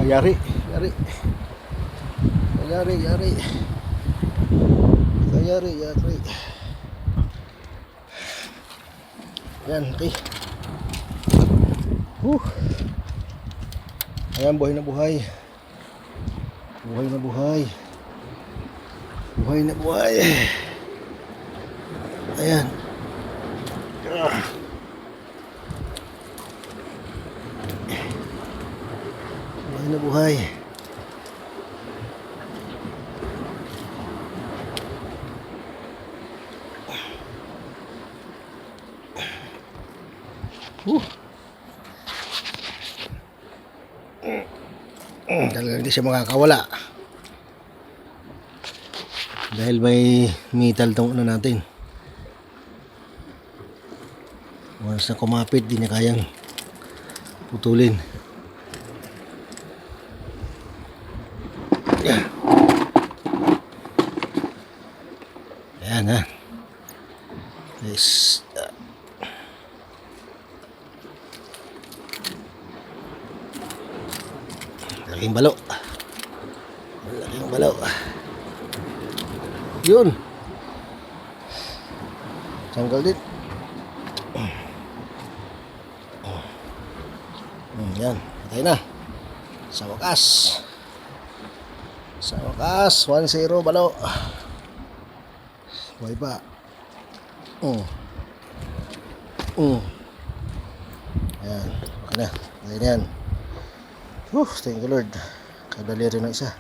Yari. Yari. Yari. Yari. Yari. Yari. Yan, okay. Ayan, buhay na buhay. Buhay na buhay. Buhay na buhay. Ayan. Buhay na buhay. Talagang hindi siya makakawala dahil may metal tong ano natin. Once na kumapit, di niya kayang putulin. Ayan ha. Yes. Malaking balo. Malaking balo. Yun. Tanggal din. Yan. Patay na. Sa wakas. Sa wakas. 1-0 balo. Buhay pa. Ayan. Okay na. Patay na yan. Thank you Lord. Kadali rin ang isa.